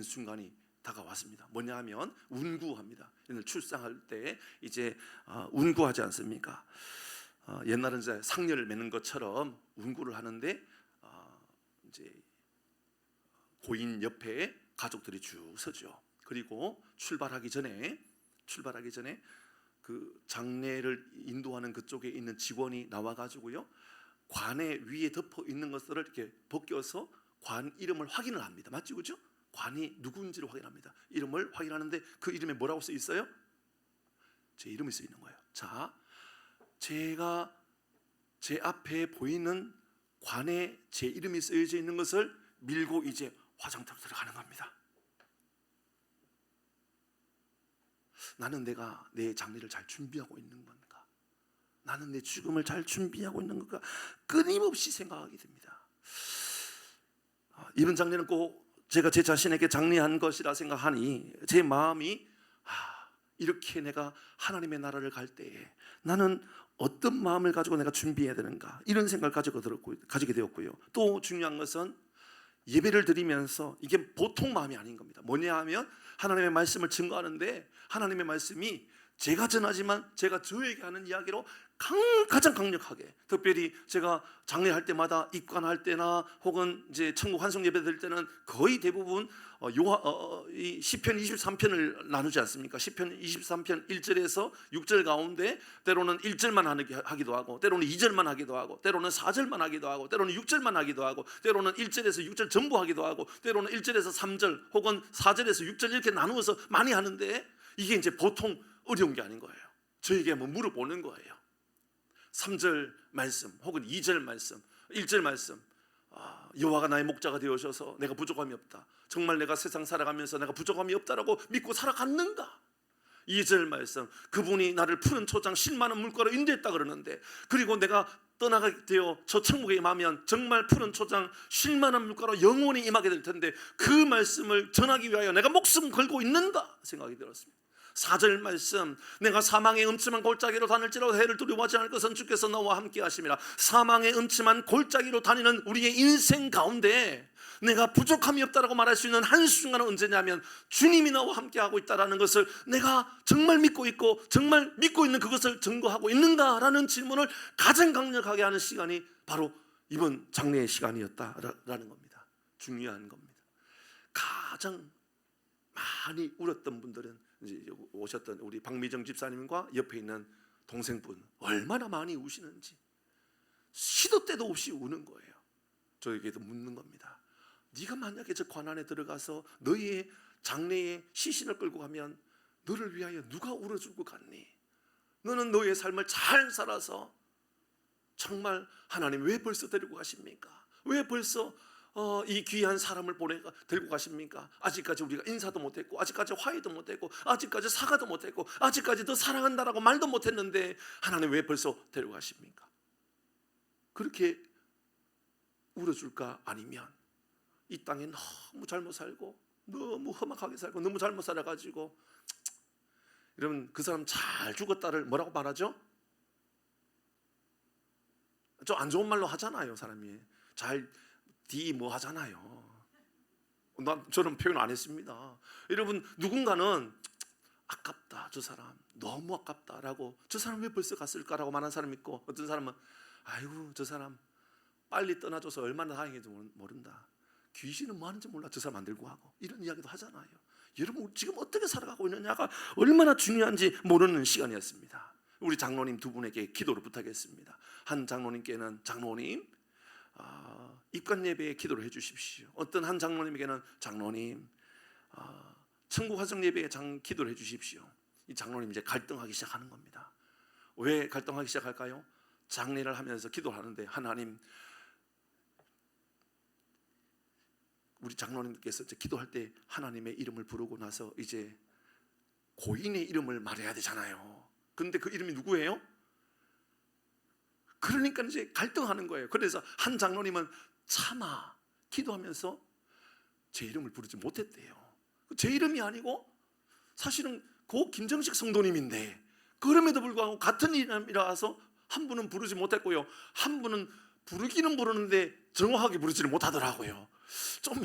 순간이 다가왔습니다. 뭐냐 하면 운구합니다. 출산할 때 이제 운구하지 않습니까? 옛날은 이제 상녀를 매는 것처럼 운구를 하는데 이제 고인 옆에 가족들이 쭉 서죠. 그리고 출발하기 전에 그 장례를 인도하는 그쪽에 있는 직원이 나와가지고요, 관의 위에 덮어 있는 것들을 이렇게 벗겨서 관 이름을 확인을 합니다. 맞죠, 그죠? 관이 누구인지를 확인합니다. 이름을 확인하는데 그 이름에 뭐라고 써 있어요? 제 이름이 써 있는 거예요. 자, 제가 제 앞에 보이는 관에 제 이름이 쓰여져 있는 것을 밀고 이제 화장터로 들어가는 겁니다. 나는 내가 내 장례를 잘 준비하고 있는 건가? 나는 내 죽음을 잘 준비하고 있는 건가? 끊임없이 생각하게 됩니다. 이런 장례는 꼭 제가 제 자신에게 장례한 것이라 생각하니 제 마음이 이렇게 내가 하나님의 나라를 갈 때에 나는 어떤 마음을 가지고 내가 준비해야 되는가, 이런 생각을 가지게 되었고요. 또 중요한 것은 예배를 드리면서 이게 보통 마음이 아닌 겁니다. 뭐냐 하면 하나님의 말씀을 증거하는데 하나님의 말씀이 제가 전하지만 제가 저에게 하는 이야기로 가장 강력하게, 특별히 제가 장례할 때마다 입관할 때나 혹은 이제 천국 환송 예배 드릴 때는 거의 대부분 이 시편 23편을 나누지 않습니까? 시편 23편 1절에서 6절 가운데 때로는 1절만 하기도 하고, 때로는 2절만 하기도 하고, 때로는 4절만 하기도 하고, 때로는 6절만 하기도 하고, 때로는 1절에서 6절 전부 하기도 하고, 때로는 1절에서 3절 혹은 4절에서 6절 이렇게 나누어서 많이 하는데, 이게 이제 보통 어려운 게 아닌 거예요. 저에게 한번 물어보는 거예요. 3절 말씀 혹은 2절 말씀, 1절 말씀, 여호와가 나의 목자가 되어셔서 내가 부족함이 없다. 정말 내가 세상 살아가면서 내가 부족함이 없다라고 믿고 살아갔는가? 2절 말씀, 그분이 나를 푸른 초장 쉴 만한 물가로 인도했다 그러는데, 그리고 내가 떠나게 되어 저 천국에 임하면 정말 푸른 초장 쉴 만한 물가로 영원히 임하게 될 텐데 그 말씀을 전하기 위하여 내가 목숨 걸고 있는가 생각이 들었습니다. 4절 말씀, 내가 사망의 음침한 골짜기로 다닐지라도 해를 두려워하지 않을 것은 주께서 나와 함께 하심이라. 사망의 음침한 골짜기로 다니는 우리의 인생 가운데 내가 부족함이 없다라고 말할 수 있는 한순간은 언제냐면 주님이 나와 함께 하고 있다라는 것을 내가 정말 믿고 있고 정말 믿고 있는 그것을 증거하고 있는가라는 질문을 가장 강력하게 하는 시간이 바로 이번 장례의 시간이었다라는 겁니다. 중요한 겁니다. 가장 많이 울었던 분들은 이제 오셨던 우리 박미정 집사님과 옆에 있는 동생분, 얼마나 많이 우시는지 시도 때도 없이 우는 거예요. 저에게도 묻는 겁니다. 네가 만약에 저 관 안에 들어가서 너의 장래의 시신을 끌고 가면 너를 위하여 누가 울어줄 것 같니? 너는 너의 삶을 잘 살아서 정말 하나님 왜 벌써 데리고 가십니까? 왜 벌써 이 귀한 사람을 데리고 가십니까? 아직까지 우리가 인사도 못했고, 아직까지 화해도 못했고, 아직까지 사과도 못했고, 아직까지 더 사랑한다라고 말도 못했는데 하나님 왜 벌써 데리고 가십니까? 그렇게 울어줄까? 아니면 이 땅에 너무 잘못 살고 너무 험악하게 살고 너무 잘못 살아가지고 여러분 그 사람 잘 죽었다를 뭐라고 말하죠? 좀 안 좋은 말로 하잖아요. 사람이 잘 뭐 하잖아요. 저는 표현 안 했습니다. 여러분 누군가는 아깝다, 저 사람 너무 아깝다라고, 저 사람 왜 벌써 갔을까라고 말하는 사람이 있고, 어떤 사람은 아이고 저 사람 빨리 떠나줘서 얼마나 다행인지 모른다, 귀신은 뭐 하는지 몰라, 저 사람 안 들고 하고, 이런 이야기도 하잖아요. 여러분 지금 어떻게 살아가고 있느냐가 얼마나 중요한지 모르는 시간이었습니다. 우리 장로님 두 분에게 기도를 부탁했습니다. 한 장로님께는 장로님 입관 예배에 기도를 해주십시오. 어떤 한 장로님에게는 장로님 천국 화성 예배에 기도를 해주십시오. 이 장로님 이제 갈등하기 시작하는 겁니다. 왜 갈등하기 시작할까요? 장례를 하면서 기도를 하는데, 하나님, 우리 장로님께서 이제 기도할 때 하나님의 이름을 부르고 나서 이제 고인의 이름을 말해야 되잖아요. 근데 그 이름이 누구예요? 그러니까 이제 갈등하는 거예요. 그래서 한 장로님은 차마 기도하면서 제 이름을 부르지 못했대요. 제 이름이 아니고 사실은 고 김정식 성도님인데, 그럼에도 불구하고 같은 이름이라서 한 분은 부르지 못했고요, 한 분은 부르기는 부르는데 정확하게 부르지를 못하더라고요. 좀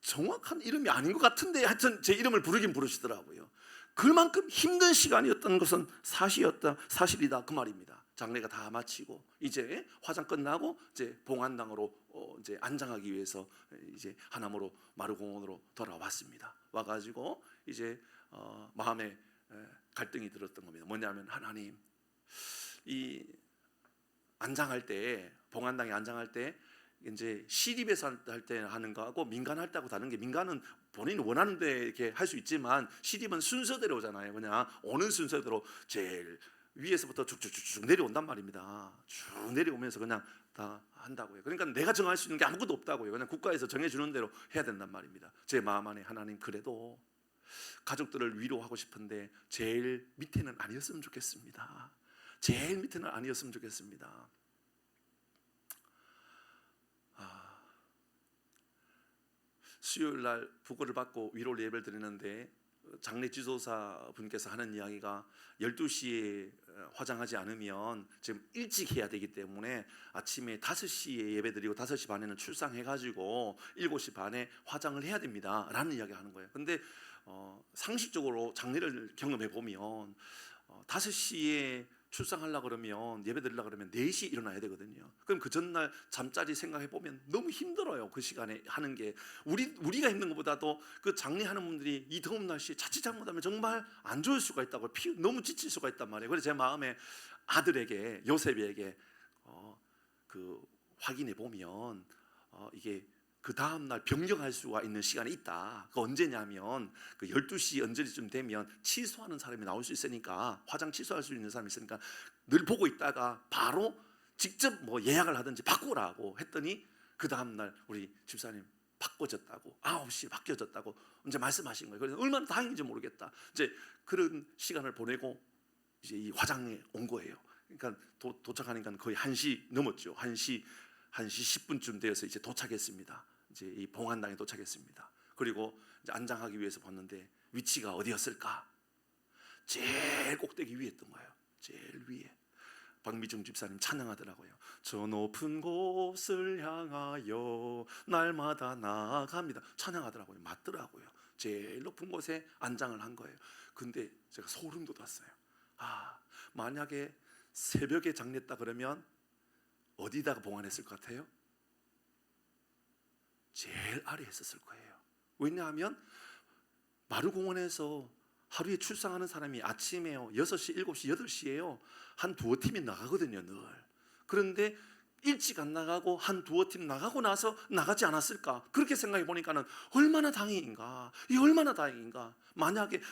정확한 이름이 아닌 것 같은데 하여튼 제 이름을 부르긴 부르시더라고요. 그만큼 힘든 시간이었던 것은 사실이다 그 말입니다. 장례가 다 마치고 이제 화장 끝나고 이제 봉안당으로 이제 안장하기 위해서 이제 하남으로 마루공원으로 돌아왔습니다. 와가지고 이제 마음에 갈등이 들었던 겁니다. 뭐냐면 하나님, 이 안장할 때 봉안당에 안장할 때 이제 시립에서 할 때 하는 거하고 민간 할 때하고 다른 게, 민간은 본인이 원하는 데 이렇게 할 수 있지만 시립은 순서대로잖아요. 그냥 오는 순서대로 제일 위에서부터 쭉쭉쭉 내려온단 말입니다. 쭉 내려오면서 그냥 다 한다고요. 그러니까 내가 정할 수 있는 게 아무것도 없다고요. 그냥 국가에서 정해주는 대로 해야 된단 말입니다. 제 마음 안에 하나님, 그래도 가족들을 위로하고 싶은데 제일 밑에는 아니었으면 좋겠습니다. 제일 밑에는 아니었으면 좋겠습니다. 수요일 날 부고를 받고 위로를 예배를 드리는데 장례 지도사 분께서 하는 이야기가 12시에 화장하지 않으면 지금 일찍 해야 되기 때문에 아침에 5시에 예배 드리고 5시 반에는 출상해가지고 7시 반에 화장을 해야 됩니다 라는 이야기 하는 거예요. 근데 상식적으로 장례를 경험해 보면 5시에 출상하려고 그러면, 예배 드리려고 그러면 4시에 일어나야 되거든요. 그럼 그 전날 잠자리 생각해 보면 너무 힘들어요. 그 시간에 하는 게 우리가 힘든 것보다도 그 장례하는 분들이 이 더운 날씨에 자칫 잘못하면 정말 안 좋을 수가 있다고, 너무 지칠 수가 있단 말이에요. 그래서 제 마음에 아들에게, 요셉에게 그 확인해 보면 이게 그 다음날 변경할 수가 있는 시간이 있다. 그 언제냐면 그 12시 언제쯤 되면 취소하는 사람이 나올 수 있으니까, 화장 취소할 수 있는 사람이 있으니까 늘 보고 있다가 바로 직접 뭐 예약을 하든지 바꾸라고 했더니 그 다음날 우리 집사님 바꿔졌다고, 9시에 바뀌어졌다고 이제 말씀하신 거예요. 그래서 얼마나 다행인지 모르겠다. 이제 그런 시간을 보내고 이제 이 화장에 온 거예요. 그러니까 도착하니까 거의 1시 넘었죠. 1시 10분쯤 되어서 이제 도착했습니다. 이제 이 봉안당에 도착했습니다. 그리고 이제 안장하기 위해서 봤는데 위치가 어디였을까? 제일 꼭대기 위에 있던 거예요. 제일 위에. 박미중 집사님 찬양하더라고요. 저 높은 곳을 향하여 날마다 나아갑니다. 찬양하더라고요. 맞더라고요. 제일 높은 곳에 안장을 한 거예요. 근데 제가 소름 돋았어요. 만약에 새벽에 장례했다 그러면 어디다가 봉안했을 것 같아요? 제일 아래에 했었을 거예요. 왜냐하면 마루공원에서 하루에 출상하는 사람이 아침에요 6시, 7시, 8시에요 한 두어 팀이 나가거든요 늘. 그런데 일찍 안 나가고 한 두어 팀 나가고 나서 나가지 않았을까? 그렇게 생각해 보니까는 얼마나 다행인가. 이 얼마나 다행인가. 만약에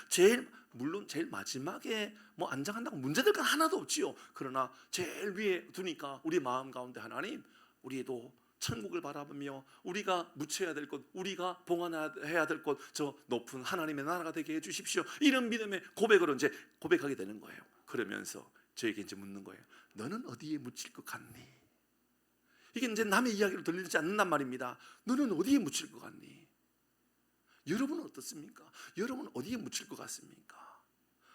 물론 제일 마지막에 뭐 안장한다고 문제될 건 하나도 없지요. 그러나 제일 위에 두니까 우리 마음 가운데 하나님, 우리도 천국을 바라보며 우리가 묻혀야 될 것, 우리가 봉헌해야 될 것, 저 높은 하나님의 나라가 되게 해주십시오. 이런 믿음의 고백으로 이제 고백하게 되는 거예요. 그러면서 저에게 이제 묻는 거예요. 너는 어디에 묻힐 것 같니? 이게 이제 남의 이야기로 들리지 않는단 말입니다. 너는 어디에 묻힐 것 같니? 여러분은 어떻습니까? 여러분은 어디에 묻힐 것 같습니까?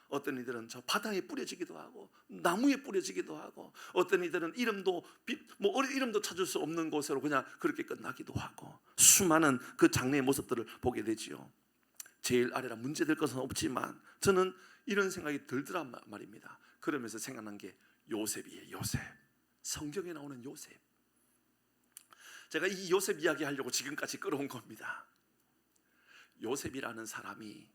어떤 이들은 저 바다에 뿌려지기도 하고 나무에 뿌려지기도 하고, 어떤 이들은 이름도 찾을 수 없는 곳으로 그냥 그렇게 끝나기도 하고, 수많은 그 장래의 모습들을 보게 되지요. 제일 아래라 문제될 것은 없지만 저는 이런 생각이 들더란 말입니다. 그러면서 생각난 게 요셉이에요. 요셉. 성경에 나오는 요셉. 제가 이 요셉 이야기하려고 지금까지 끌어온 겁니다. 요셉이라는 사람이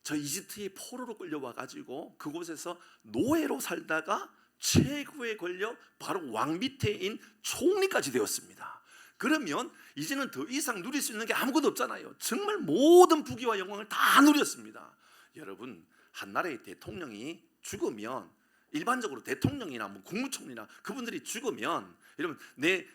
저 이집트의 포로로 끌려와가지고 그곳에서 노예로 살다가 최고의 권력, 바로 왕 밑에인 총리까지 되었습니다. 그러면 이제는 더 이상 누릴 수 있는 게 아무것도 없잖아요. 정말 모든 부귀와 영광을 다 누렸습니다. 여러분, 한 나라의 대통령이 죽으면, 일반적으로 대통령이나 뭐 국무총리나 그분들이 죽으면, 여러분 내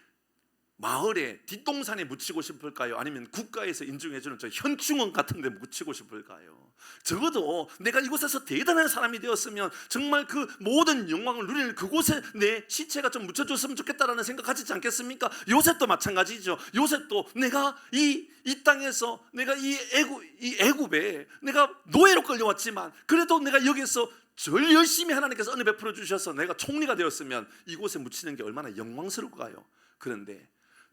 마을에 뒷동산에 묻히고 싶을까요? 아니면 국가에서 인정해주는 저 현충원 같은 데 묻히고 싶을까요? 적어도 내가 이곳에서 대단한 사람이 되었으면 정말 그 모든 영광을 누리는 그곳에 내 시체가 좀 묻혀줬으면 좋겠다라는 생각 가지지 않겠습니까? 요셉도 마찬가지죠. 요셉도 내가 이 땅에서, 내가 이 애굽에 내가 노예로 끌려왔지만 그래도 내가 여기서 절 열심히 하나님께서 은혜 베풀어 주셔서 내가 총리가 되었으면 이곳에 묻히는 게 얼마나 영광스러울까요? 그런데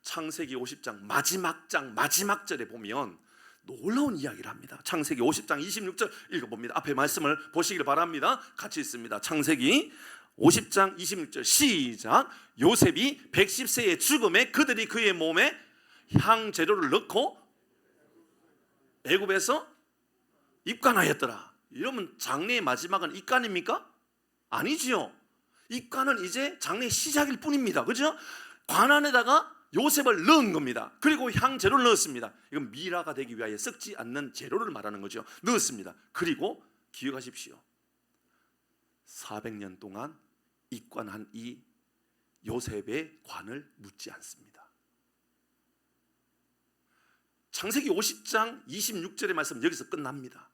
창세기 50장 마지막 마지막 절에 보면 놀라운 이야기를 합니다. 창세기 50장 26절 읽어봅니다. 앞에 말씀을 보시길 바랍니다. 같이 있습니다. 창세기 50장 26절 시작. 요셉이 110세의 죽음에 그들이 그의 몸에 향재료를 넣고 애굽에서 입관하였더라. 이러면 장래의 마지막은 입관입니까? 아니지요. 입관은 이제 장래의 시작일 뿐입니다. 그렇죠? 관 안에다가 요셉을 넣은 겁니다. 그리고 향재료를 넣었습니다. 이건 미라가 되기 위하여 썩지 않는 재료를 말하는 거죠. 넣었습니다. 그리고 기억하십시오. 400년 동안 입관한 이 요셉의 관을 묻지 않습니다. 창세기 50장 26절의 말씀 여기서 끝납니다.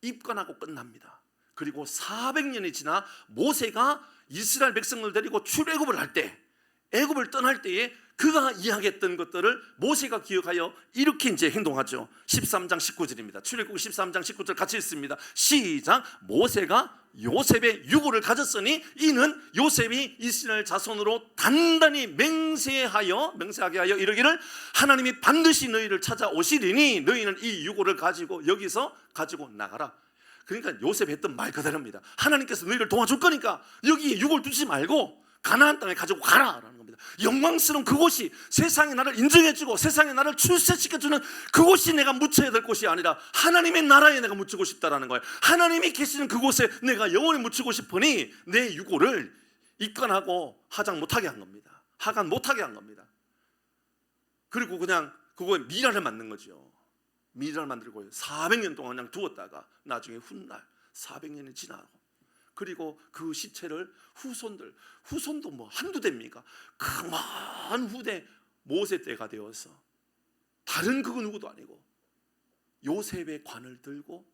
입관하고 끝납니다. 그리고 400년이 지나 모세가 이스라엘 백성을 데리고 출애굽을 할 때, 애굽을 떠날 때에 그가 이야기했던 것들을 모세가 기억하여 이렇게 이제 행동하죠. 13장 19절입니다. 출애굽 13장 19절 같이 읽습니다. 시작. 모세가 요셉의 유고를 가졌으니 이는 요셉이 이스라엘 자손으로 단단히 맹세하게 하여 이르기를 하나님이 반드시 너희를 찾아오시리니 너희는 이 유고를 가지고 여기서 가지고 나가라. 그러니까 요셉이 했던 말 그대로입니다. 하나님께서 너희를 도와줄 거니까 여기에 유고를 두지 말고 가나안 땅에 가지고 가라라는 겁니다. 영광스러운 그곳이 세상에 나를 인정해주고 세상에 나를 출세시켜주는 그곳이 내가 묻혀야 될 곳이 아니라 하나님의 나라에 내가 묻히고 싶다라는 거예요. 하나님이 계시는 그곳에 내가 영원히 묻히고 싶으니 내 유고를 입관하고 하장 못하게 한 겁니다. 하간 못하게 한 겁니다. 그리고 그냥 그거에 미라를 만든 거죠. 미라를 만들고 400년 동안 그냥 두었다가 나중에 훗날 400년이 지나고 그리고 그 시체를 후손도 뭐 한두 대입니까? 그 먼 후대 모세 때가 되어서 다른 그 누구도 아니고 요셉의 관을 들고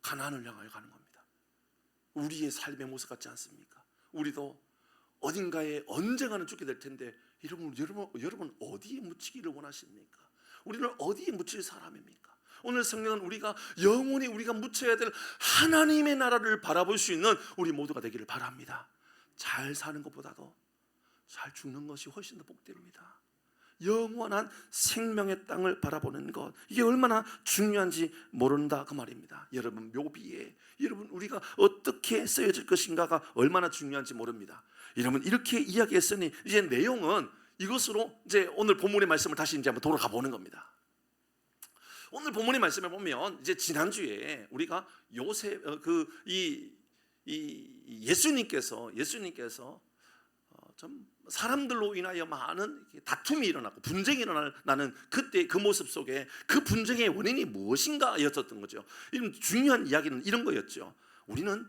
가나안을 향하여 가는 겁니다. 우리의 삶의 모습 같지 않습니까? 우리도 어딘가에 언젠가는 죽게 될 텐데 여러분 어디에 묻히기를 원하십니까? 우리는 어디에 묻힐 사람입니까? 오늘 성경은 우리가 영원히 우리가 묻혀야 될 하나님의 나라를 바라볼 수 있는 우리 모두가 되기를 바랍니다. 잘 사는 것보다도 잘 죽는 것이 훨씬 더 복됩니다. 영원한 생명의 땅을 바라보는 것, 이게 얼마나 중요한지 모른다 그 말입니다. 여러분 묘비에 여러분 우리가 어떻게 쓰여질 것인가가 얼마나 중요한지 모릅니다. 여러분 이렇게 이야기했으니 이제 내용은 이것으로 이제 오늘 본문의 말씀을 다시 이제 한번 돌아가 보는 겁니다. 오늘 본문의 말씀을 보면 이제 지난주에 우리가 요셉 예수님께서 좀 사람들로 인하여 많은 다툼이 일어나고 분쟁이 일어나는 그때 그 모습 속에 그 분쟁의 원인이 무엇인가였었던 거죠. 이런 중요한 이야기는 이런 거였죠. 우리는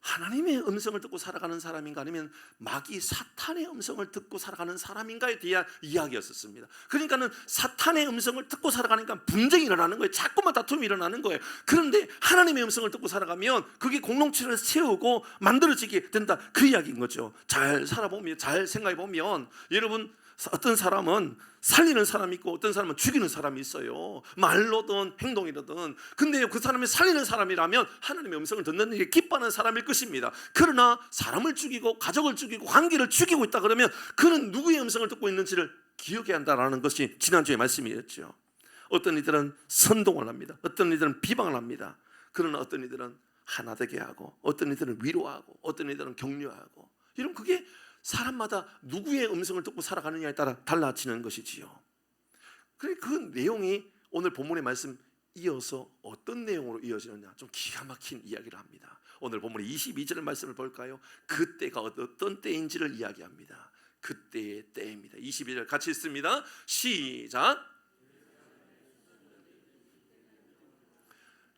하나님의 음성을 듣고 살아가는 사람인가 아니면 마귀 사탄의 음성을 듣고 살아가는 사람인가에 대한 이야기였었습니다. 그러니까는 사탄의 음성을 듣고 살아가니까 분쟁이 일어나는 거예요. 자꾸만 다툼이 일어나는 거예요. 그런데 하나님의 음성을 듣고 살아가면 그게 공동체를 세우고 만들어지게 된다 그 이야기인 거죠. 잘 살아보면 잘 생각해 보면 여러분 어떤 사람은 살리는 사람이 있고 어떤 사람은 죽이는 사람이 있어요. 말로든 행동이든. 근데 그 사람이 살리는 사람이라면 하나님의 음성을 듣는 게 기뻐하는 사람일 것입니다. 그러나 사람을 죽이고 가족을 죽이고 관계를 죽이고 있다 그러면 그는 누구의 음성을 듣고 있는지를 기억해야 한다는 것이 지난주의 말씀이었죠. 어떤 이들은 선동을 합니다. 어떤 이들은 비방을 합니다. 그러나 어떤 이들은 하나 되게 하고 어떤 이들은 위로하고 어떤 이들은 격려하고 이런 그게 사람마다 누구의 음성을 듣고 살아가느냐에 따라 달라지는 것이지요. 그래 그 내용이 오늘 본문의 말씀 이어서 어떤 내용으로 이어지느냐 좀 기가 막힌 이야기를 합니다. 오늘 본문의 22절의 말씀을 볼까요? 그때가 어떤 때인지를 이야기합니다. 그때의 때입니다. 22절 같이 읽습니다. 시작.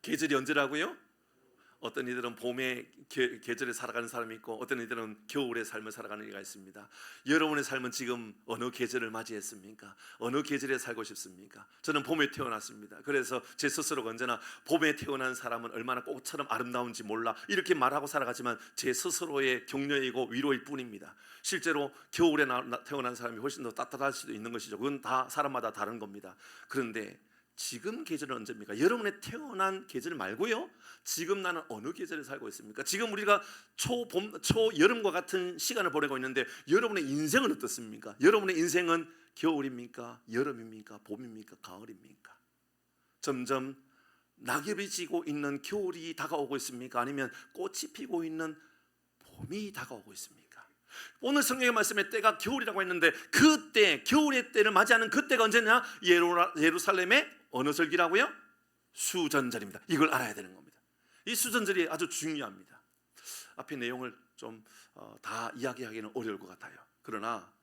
계절이 언제라고요? 어떤 이들은 봄의 계절에 살아가는 사람이 있고 어떤 이들은 겨울의 삶을 살아가는 이가 있습니다. 여러분의 삶은 지금 어느 계절을 맞이했습니까? 어느 계절에 살고 싶습니까? 저는 봄에 태어났습니다. 그래서 제 스스로가 언제나 봄에 태어난 사람은 얼마나 꽃처럼 아름다운지 몰라 이렇게 말하고 살아가지만 제 스스로의 격려이고 위로일 뿐입니다. 실제로 겨울에 태어난 사람이 훨씬 더 따뜻할 수도 있는 것이죠. 그건 다 사람마다 다른 겁니다. 그런데 지금 계절은 언제입니까? 여러분의 태어난 계절 말고요. 지금 나는 어느 계절에 살고 있습니까? 지금 우리가 초봄, 초여름과 같은 시간을 보내고 있는데 여러분의 인생은 어떻습니까? 여러분의 인생은 겨울입니까? 여름입니까? 봄입니까? 가을입니까? 점점 낙엽이 지고 있는 겨울이 다가오고 있습니까? 아니면 꽃이 피고 있는 봄이 다가오고 있습니까? 오늘 성경의 말씀에 때가 겨울이라고 했는데 그때, 겨울의 때를 맞이하는 그때가 언제냐? 예루살렘의 어느 절기라고요? 수전절입니다. 이걸 알아야 되는 겁니다. 이 수전절이 아주 중요합니다. 앞에 내용을 좀 다 이야기하기는 어려울 것 같아요. 그러나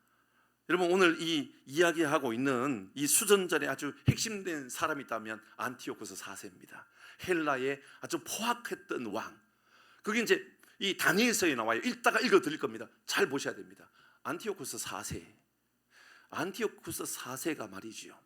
여러분, 오늘 이 이야기하고 있는 이 수전절에 아주 핵심된 사람이 있다면 안티오코스 4세입니다. 헬라의 아주 포악했던 왕. 그게 이제 이 다니엘서에 나와요. 읽다가 읽어드릴 겁니다. 잘 보셔야 됩니다. 안티오코스 4세. 안티오코스 4세가 말이지요,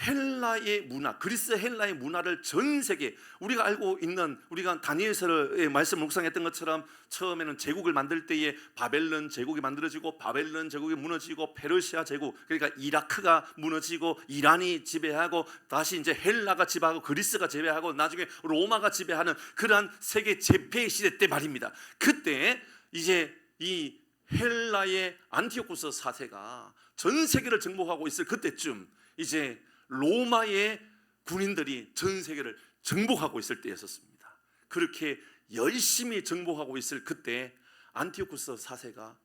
헬라의 문화, 그리스 헬라의 문화를 전 세계, 우리가 알고 있는, 우리가 다니엘서의 말씀을 묵상했던 것처럼 처음에는 제국을 만들 때에 바벨론 제국이 만들어지고 바벨론 제국이 무너지고 페르시아 제국, 그러니까 이라크가 무너지고 이란이 지배하고 다시 이제 헬라가 지배하고 그리스가 지배하고 나중에 로마가 지배하는 그러한 세계 제패 시대 때 말입니다. 그때 이제 이 헬라의 안티오코스 4세가 전 세계를 정복하고 있을 그때쯤 이제 로마의 군인들이 전 세계를 정복하고 있을 때였었습니다. 그렇게 열심히 정복하고 있을 그때 안티오코스 4세가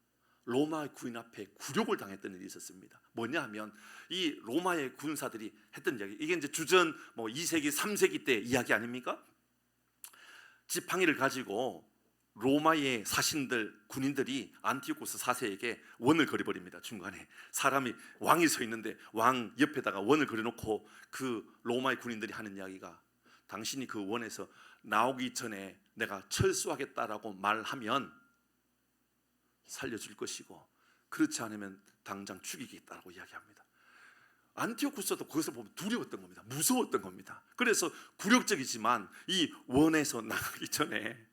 로마 군인 앞에 굴욕을 당했던 일이 있었습니다. 뭐냐 하면 이 로마의 군사들이 했던 이야기, 이게 이제 주전 2세기 3세기 때 이야기 아닙니까? 지팡이를 가지고 로마의 사신들, 군인들이 안티오코스 4세에게 원을 그려버립니다. 중간에 사람이, 왕이 서 있는데 왕 옆에다가 원을 그려놓고 그 로마의 군인들이 하는 이야기가, 당신이 그 원에서 나오기 전에 내가 철수하겠다라고 말하면 살려줄 것이고, 그렇지 않으면 당장 죽이겠다라고 이야기합니다. 안티오코스도 그것을 보면 두려웠던 겁니다. 무서웠던 겁니다. 그래서 굴욕적이지만 이 원에서 나가기 전에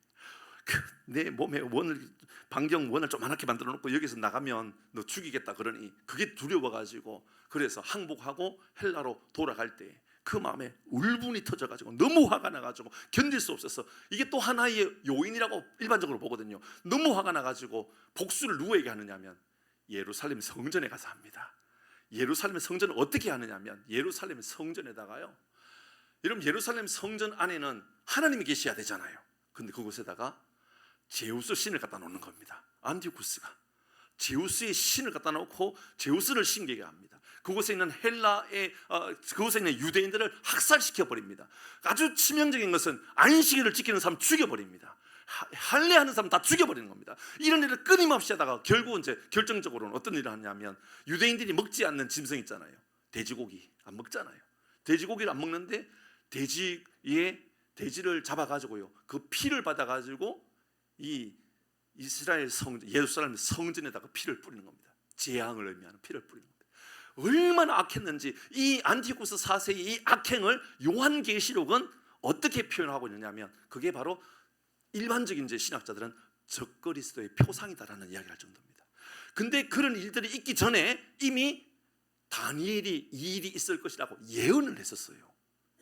내 몸에 원을, 방경 원을 조그맣게 만들어 놓고 여기서 나가면 너 죽이겠다 그러니 그게 두려워가지고, 그래서 항복하고 헬라로 돌아갈 때 그 마음에 울분이 터져가지고 너무 화가 나가지고 견딜 수 없어서, 이게 또 하나의 요인이라고 일반적으로 보거든요. 너무 화가 나가지고 복수를 누구에게 하느냐면 예루살렘 성전에 가서 합니다. 예루살렘 성전을 어떻게 하느냐면 예루살렘 성전에다가요, 여러분 예루살렘 성전 안에는 하나님이 계셔야 되잖아요. 근데 그곳에다가 제우스 신을 갖다 놓는 겁니다. 안티오코스가 제우스의 신을 갖다 놓고 제우스를 신기게 합니다. 그곳에 있는 그곳에 있는 유대인들을 학살시켜 버립니다. 아주 치명적인 것은 안식일을 지키는 사람 죽여버립니다. 할례하는 사람 다 죽여버리는 겁니다. 이런 일을 끊임없이 하다가 결국 이제 결정적으로는 어떤 일을 하냐면, 유대인들이 먹지 않는 짐승 있잖아요. 돼지고기 안 먹잖아요. 돼지고기를 안 먹는데 돼지를 잡아가지고요, 그 피를 받아가지고 이 이스라엘 예루살렘 성전에다가 피를 뿌리는 겁니다. 재앙을 의미하는 피를 뿌리는 겁니다. 얼마나 악했는지, 이 안티오코스 4세의 이 악행을 요한계시록은 어떻게 표현하고 있느냐면, 그게 바로 일반적인 이제 신학자들은 적그리스도의 표상이다라는 이야기를 할 정도입니다. 근데 그런 일들이 있기 전에 이미 다니엘이 이 일이 있을 것이라고 예언을 했었어요.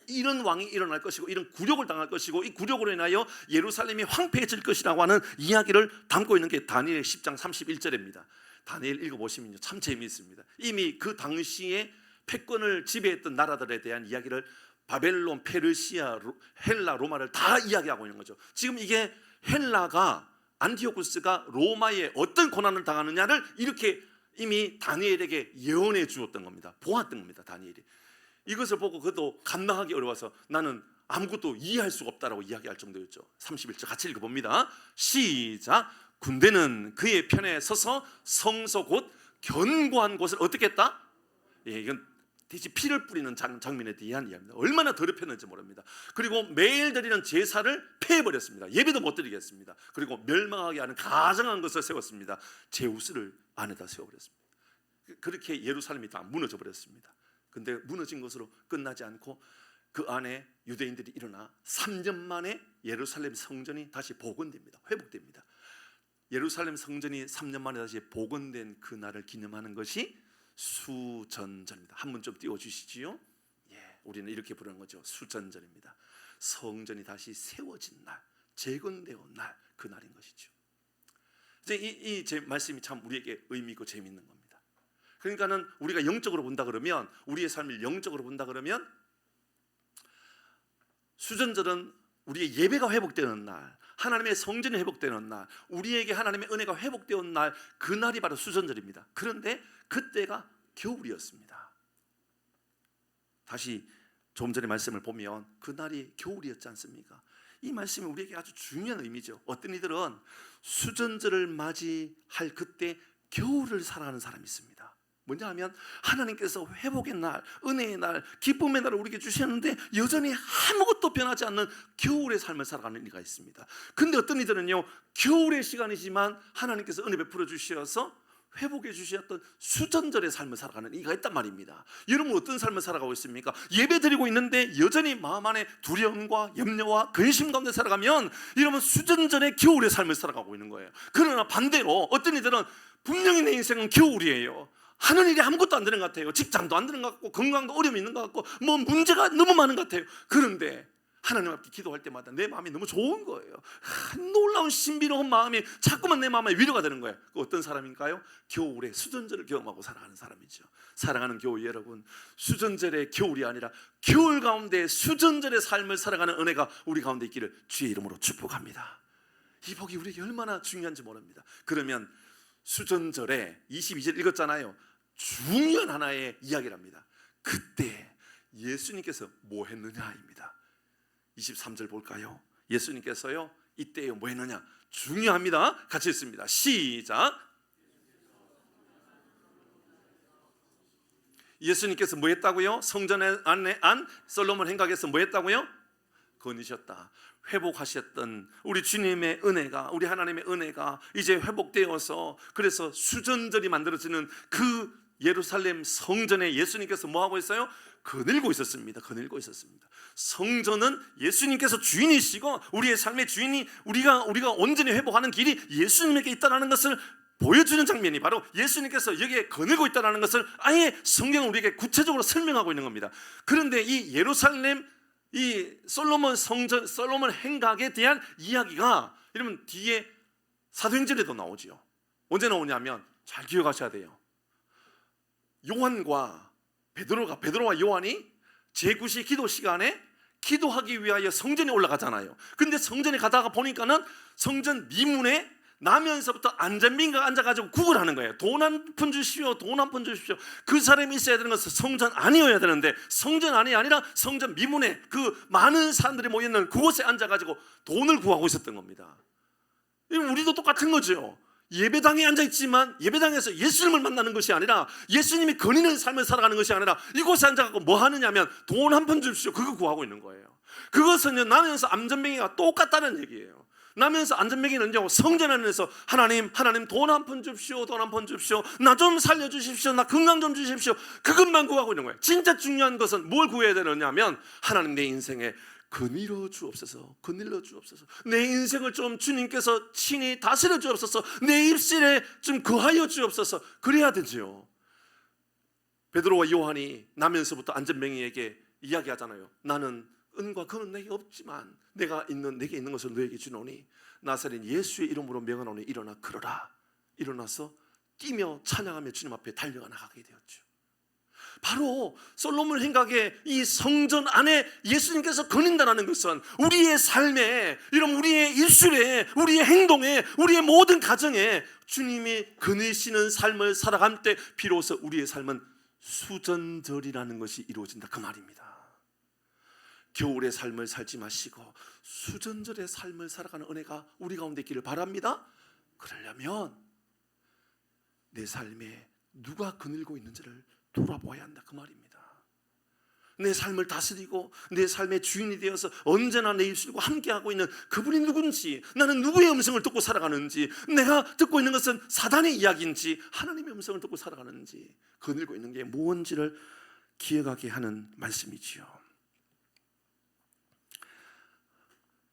이런 왕이 일어날 것이고 이런 굴욕을 당할 것이고 이 굴욕으로 인하여 예루살렘이 황폐해질 것이라고 하는 이야기를 담고 있는 게 다니엘 10장 31절입니다. 다니엘 읽어보시면요, 참 재미있습니다. 이미 그 당시에 패권을 지배했던 나라들에 대한 이야기를 바벨론, 페르시아, 헬라, 로마를 다 이야기하고 있는 거죠. 지금 이게 헬라가, 안티오코스가 로마에 어떤 고난을 당하느냐를 이렇게 이미 다니엘에게 예언해 주었던 겁니다. 보았던 겁니다. 다니엘이 이것을 보고 그도 감당하기 어려워서 나는 아무것도 이해할 수가 없다라고 이야기할 정도였죠. 31절 같이 읽어봅니다. 시작. 군대는 그의 편에 서서 성소 곧 견고한 곳을 어떻게 했다? 이건 돼지 피를 뿌리는 장면에 대한 이야기입니다. 얼마나 더럽혔는지 모릅니다. 그리고 매일 드리는 제사를 폐해버렸습니다. 예배도 못 드리겠습니다. 그리고 멸망하게 하는 가증한 것을 세웠습니다. 제우스를 안에다 세워버렸습니다. 그렇게 예루살렘이 다 무너져 버렸습니다. 근데 무너진 것으로 끝나지 않고 그 안에 유대인들이 일어나 3년 만에 예루살렘 성전이 다시 복원됩니다. 회복됩니다. 예루살렘 성전이 3년 만에 다시 복원된 그날을 기념하는 것이 수전절입니다. 한번 좀 띄워주시지요. 우리는 이렇게 부르는 거죠. 수전절입니다. 성전이 다시 세워진 날, 재건되어 날, 그날인 것이죠. 이제 이 제 말씀이 참 우리에게 의미 있고 재미있는 겁니다. 그러니까는 우리가 영적으로 본다 그러면, 우리의 삶을 영적으로 본다 그러면, 수전절은 우리의 예배가 회복되는 날, 하나님의 성전이 회복되는 날, 우리에게 하나님의 은혜가 회복되는 날, 그 날이 바로 수전절입니다. 그런데 그때가 겨울이었습니다. 다시 좀 전의 말씀을 보면 그 날이 겨울이었지 않습니까? 이 말씀이 우리에게 아주 중요한 의미죠. 어떤 이들은 수전절을 맞이할 그때 겨울을 살아가는 사람이 있습니다. 뭐냐 하면 하나님께서 회복의 날, 은혜의 날, 기쁨의 날을 우리에게 주셨는데 여전히 아무것도 변하지 않는 겨울의 삶을 살아가는 이가 있습니다. 근데 어떤 이들은요, 겨울의 시간이지만 하나님께서 은혜 베풀어 주셔서 회복해 주셨던 수전절의 삶을 살아가는 이가 있단 말입니다. 여러분 어떤 삶을 살아가고 있습니까? 예배 드리고 있는데 여전히 마음 안에 두려움과 염려와 근심 가운데 살아가면 여러분 수전절의 겨울의 삶을 살아가고 있는 거예요. 그러나 반대로 어떤 이들은 분명히 내 인생은 겨울이에요. 하는 일이 아무것도 안 되는 것 같아요. 직장도 안 되는 것 같고 건강도 어려움이 있는 것 같고 뭐 문제가 너무 많은 것 같아요. 그런데 하나님 앞에 기도할 때마다 내 마음이 너무 좋은 거예요. 놀라운 신비로운 마음이 자꾸만 내 마음에 위로가 되는 거예요. 어떤 사람인가요? 겨울에 수전절을 경험하고 살아가는 사람이죠. 사랑하는 교회 여러분, 수전절의 겨울이 아니라 겨울 가운데 수전절의 삶을 살아가는 은혜가 우리 가운데 있기를 주의 이름으로 축복합니다. 이 복이 우리에게 얼마나 중요한지 모릅니다. 그러면 수전절에 22절 읽었잖아요. 중요한 하나의 이야기랍니다. 그때 예수님께서 뭐 했느냐입니다. 23절 볼까요? 예수님께서요 이때요 뭐 했느냐? 중요합니다. 같이 읽습니다. 시작. 예수님께서 뭐 했다고요? 성전 안에 안 솔로몬 행각에서 뭐 했다고요? 거니셨다. 회복하셨던 우리 주님의 은혜가, 우리 하나님의 은혜가 이제 회복되어서 그래서 수전절이 만들어지는 그 예루살렘 성전에 예수님께서 뭐 하고 있어요? 거닐고 있었습니다. 거닐고 있었습니다. 성전은 예수님께서 주인이시고 우리의 삶의 주인이 우리가 온전히 회복하는 길이 예수님에게 있다는 것을 보여주는 장면이 바로 예수님께서 여기에 거닐고 있다는 것을 아예 성경은 우리에게 구체적으로 설명하고 있는 겁니다. 그런데 이 예루살렘 이 솔로몬 성전, 솔로몬 행각에 대한 이야기가 여러분 뒤에 사도행전에도 나오지요. 언제 나오냐면 잘 기억하셔야 돼요. 요한과 베드로와 요한이 제9시 기도 시간에 기도하기 위하여 성전에 올라가잖아요. 근데 성전에 가다가 보니까는 성전 미문에 나면서부터 안전민가 앉아가지고 구걸하는 거예요. 돈 한 푼 주십시오, 돈 한 푼 주십시오. 그 사람이 있어야 되는 것은 성전 안이어야 되는데 성전 안이 아니라 성전 미문에 그 많은 사람들이 모여있는 그곳에 앉아가지고 돈을 구하고 있었던 겁니다. 우리도 똑같은 거죠. 예배당에 앉아있지만 예배당에서 예수님을 만나는 것이 아니라 예수님이 거니는 삶을 살아가는 것이 아니라 이곳에 앉아갖고 뭐 하느냐면 돈 한 푼 주십시오 그거 구하고 있는 거예요. 그것은 나면서 안전뱅이가 똑같다는 얘기예요. 나면서 안전뱅이는요 성전 안에서 하나님 돈 한 푼 주십시오, 돈 한 푼 주십시오, 나 좀 살려주십시오, 나 건강 좀 주십시오, 그것만 구하고 있는 거예요. 진짜 중요한 것은 뭘 구해야 되느냐면 하나님 내 인생에 거닐어 주옵소서, 거닐어 주옵소서. 내 인생을 좀 주님께서 친히 다스려 주옵소서. 내 입술에 좀 거하여 주옵소서. 그래야 되죠. 베드로와 요한이 나면서부터 안전뱅이에게 이야기하잖아요. 나는 은과 금은 내게 없지만 내게 있는 것을 너에게 주노니 나사렛 예수의 이름으로 명하노니 일어나 걸어라. 일어나서 뛰며 찬양하며 주님 앞에 달려가 나가게 되었죠. 바로 솔로몬 행각의 이 성전 안에 예수님께서 거닌다는 것은 우리의 삶에, 이런 우리의 입술에, 우리의 행동에, 우리의 모든 가정에 주님이 거니시는 삶을 살아갈 때 비로소 우리의 삶은 수전절이라는 것이 이루어진다 그 말입니다. 겨울의 삶을 살지 마시고 수전절의 삶을 살아가는 은혜가 우리 가운데 있기를 바랍니다. 그러려면 내 삶에 누가 거닐고 있는지를 돌아보아야 한다 그 말입니다. 내 삶을 다스리고 내 삶의 주인이 되어서 언제나 내 입술과 함께하고 있는 그분이 누군지, 나는 누구의 음성을 듣고 살아가는지, 내가 듣고 있는 것은 사단의 이야기인지 하나님의 음성을 듣고 살아가는지, 거닐고 있는 게 무엇인지를 기억하게 하는 말씀이지요.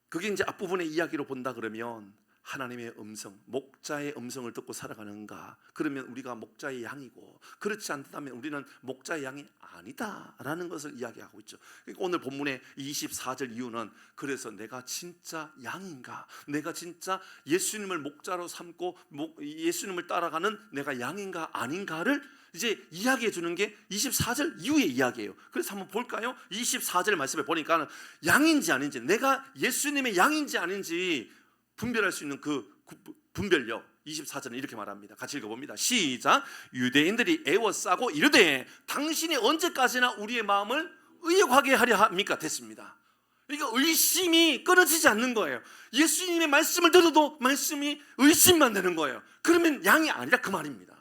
그게 이제 앞부분의 이야기로 본다 그러면 하나님의 음성, 목자의 음성을 듣고 살아가는가? 그러면 우리가 목자의 양이고, 그렇지 않다면 우리는 목자의 양이 아니다라는 것을 이야기하고 있죠. 그러니까 오늘 본문의 24절 이유는, 그래서 내가 진짜 양인가? 내가 진짜 예수님을 목자로 삼고 예수님을 따라가는 내가 양인가 아닌가를 이제 이야기해 주는 게 24절 이후의 이야기예요. 그래서 한번 볼까요? 24절 말씀에 보니까 양인지 아닌지, 내가 예수님의 양인지 아닌지 분별할 수 있는 그 분별력, 24절은 이렇게 말합니다. 같이 읽어봅니다. 시작. 유대인들이 애워싸고 이르되 당신이 언제까지나 우리의 마음을 의혹하게 하려 합니까? 됐습니다. 그러니까 의심이 끊어지지 않는 거예요. 예수님의 말씀을 들어도 말씀이 의심만 되는 거예요. 그러면 양이 아니라 그 말입니다.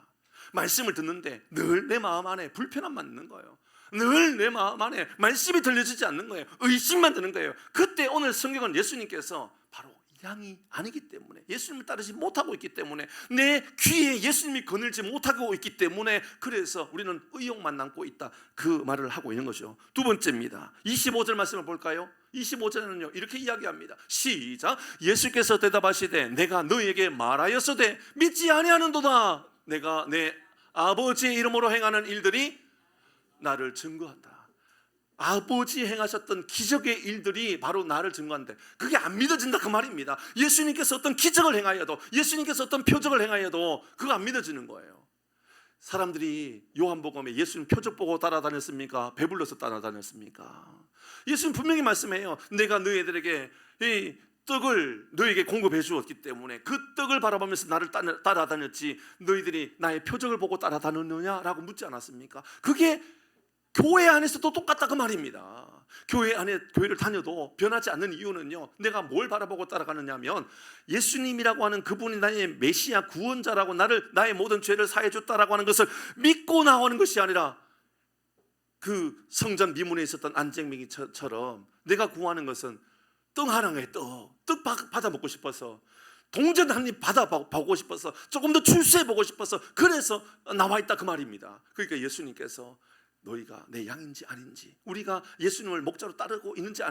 말씀을 듣는데 늘 내 마음 안에 불편함만 있는 거예요. 늘 내 마음 안에 말씀이 들려지지 않는 거예요. 의심만 드는 거예요. 그때 오늘 성경은 예수님께서 바로 양이 아니기 때문에, 예수님을 따르지 못하고 있기 때문에, 내 귀에 예수님이 거늘지 못하고 있기 때문에, 그래서 우리는 의욕만 남고 있다, 그 말을 하고 있는 거죠. 두 번째입니다. 25절 말씀을 볼까요? 25절은요 이렇게 이야기합니다. 시작. 예수께서 대답하시되 내가 너희에게 말하였으되 믿지 아니하는도다. 내가 내 아버지의 이름으로 행하는 일들이 나를 증거한다. 아버지 행하셨던 기적의 일들이 바로 나를 증거한대. 그게 안 믿어진다 그 말입니다. 예수님께서 어떤 기적을 행하여도, 예수님께서 어떤 표적을 행하여도 그거 안 믿어지는 거예요. 사람들이 요한복음에 예수님 표적 보고 따라다녔습니까? 배불러서 따라다녔습니까? 예수님 분명히 말씀해요. 내가 너희들에게 이 떡을 너에게 공급해 주었기 때문에 그 떡을 바라보면서 나를 따라다녔지, 너희들이 나의 표적을 보고 따라다녔느냐라고 묻지 않았습니까? 그게 교회 안에서도 똑같다 그 말입니다. 교회 안에, 교회를 다녀도 변하지 않는 이유는요, 내가 뭘 바라보고 따라가느냐 하면, 예수님이라고 하는 그분이 나의 메시아 구원자라고, 나의 모든 죄를 사해 줬다라고 하는 것을 믿고 나오는 것이 아니라, 그 성전 미문에 있었던 안쟁맹이처럼 내가 구하는 것은 떡 하나에 떡 받아 먹고 싶어서, 동전 한 입 받아 보고 싶어서, 조금 더 출세해 보고 싶어서, 그래서 나와 있다 그 말입니다. 그러니까 예수님께서 너희가 내 양인지 아닌지, 우리가 예수님을 목자로 따르고 있는지